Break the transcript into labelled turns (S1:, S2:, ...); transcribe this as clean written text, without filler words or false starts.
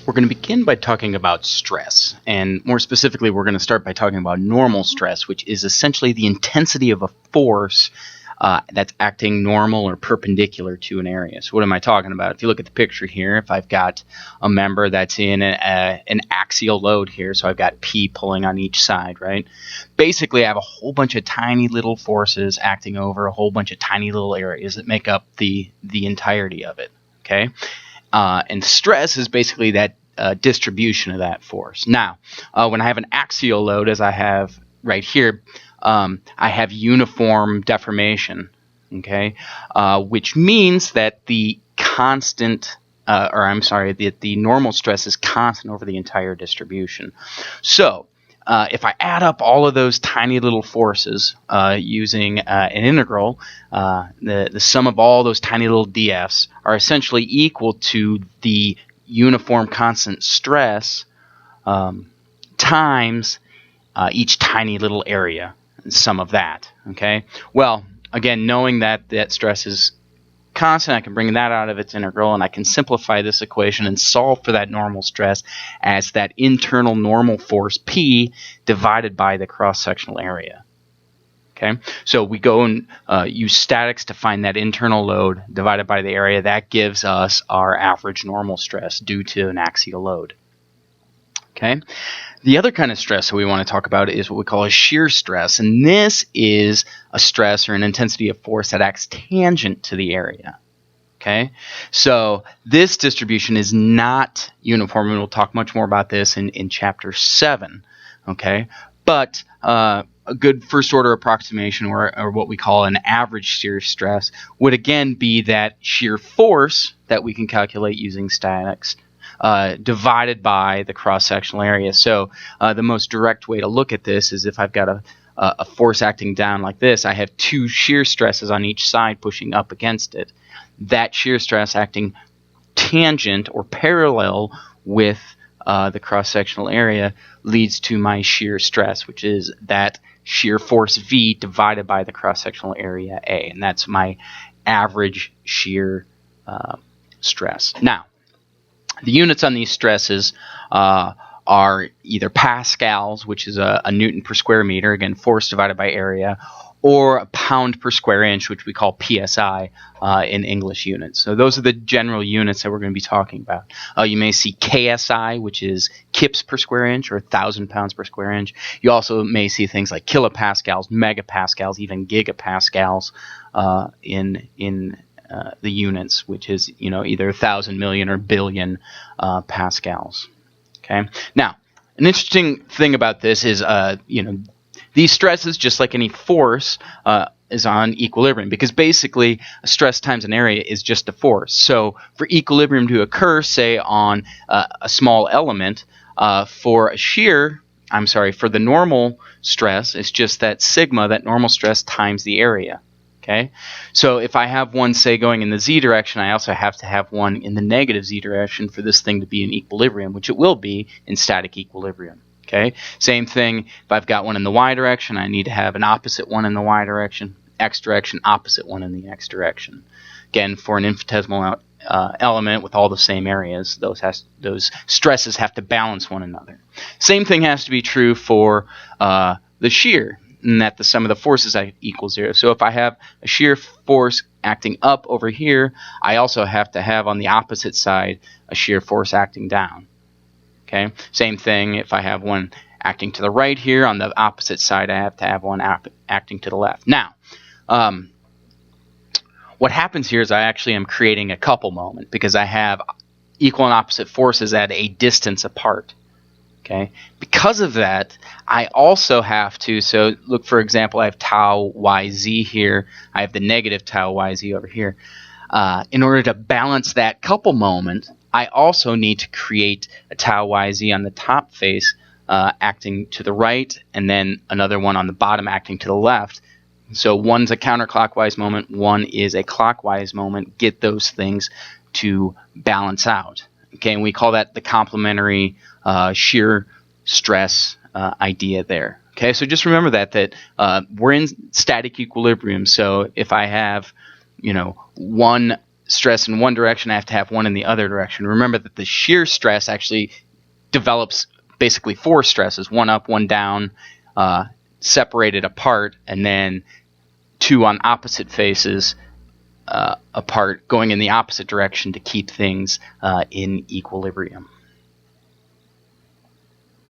S1: We're going to begin by talking about stress, and more specifically, we're going to start by talking about normal stress, which is essentially the intensity of a force that's acting normal or perpendicular to an area. So what am I talking about? If you look at the picture here, if I've got a member that's in an axial load here, so I've got P pulling on each side, right? Basically, I have a whole bunch of tiny little forces acting over a whole bunch of tiny little areas that make up the entirety of it, okay? And stress is basically that distribution of that force. Now, when I have an axial load, as I have right here, I have uniform deformation, okay? Which means that the normal stress is constant over the entire distribution. So, if I add up all of those tiny little forces using an integral, the sum of all those tiny little df's are essentially equal to the uniform constant stress times each tiny little area, sum of that. Okay. Well, again, knowing that stress is constant, I can bring that out of its integral, and I can simplify this equation and solve for that normal stress as that internal normal force P divided by the cross-sectional area. Okay, so we go and use statics to find that internal load divided by the area. That gives us our average normal stress due to an axial load. Okay, the other kind of stress that we want to talk about is what we call a shear stress, and this is a stress or an intensity of force that acts tangent to the area. Okay, so this distribution is not uniform, and we'll talk much more about this in Chapter 7. Okay, but a good first order approximation, or what we call an average shear stress, would again be that shear force that we can calculate using statics divided by the cross-sectional area. So the most direct way to look at this is if I've got a force acting down like this, I have two shear stresses on each side pushing up against it. That shear stress acting tangent or parallel with the cross-sectional area leads to my shear stress, which is that shear force V divided by the cross-sectional area A, and that's my average shear stress. Now, the units on these stresses are either pascals, which is a Newton per square meter, again, force divided by area, or a pound per square inch, which we call PSI in English units. So those are the general units that we're going to be talking about. You may see KSI, which is kips per square inch, or 1,000 pounds per square inch. You also may see things like kilopascals, megapascals, even gigapascals in the units, which is either 1,000 million or billion pascals. Okay. Now, an interesting thing about this is these stresses, just like any force, is on equilibrium, because basically a stress times an area is just a force. So for equilibrium to occur, say on a small element, for the normal stress, it's just that sigma, that normal stress times the area. Okay, so if I have one, say, going in the z direction, I also have to have one in the negative z direction for this thing to be in equilibrium, which it will be in static equilibrium. Okay, same thing, if I've got one in the y direction, I need to have an opposite one in the y direction, x direction, opposite one in the x direction. Again, for an infinitesimal element with all the same areas, those stresses have to balance one another. Same thing has to be true for the shear, and that the sum of the forces equals 0. So if I have a shear force acting up over here, I also have to have on the opposite side a shear force acting down. Okay, same thing if I have one acting to the right here, on the opposite side I have to have one acting to the left. Now, what happens here is I actually am creating a couple moment, because I have equal and opposite forces at a distance apart. Okay, because of that, I also have to, so look, for example, I have tau yz here, I have the negative tau yz over here. In order to balance that couple moment, I also need to create a tau yz on the top face acting to the right, and then another one on the bottom acting to the left. So one's a counterclockwise moment, one is a clockwise moment. Get those things to balance out. Okay, and we call that the complementary shear stress idea there. Okay, so just remember that we're in static equilibrium. So if I have, one stress in one direction, I have to have one in the other direction. Remember that the shear stress actually develops basically 4 stresses, one up, one down, separated apart, and then 2 on opposite faces apart, going in the opposite direction to keep things in equilibrium.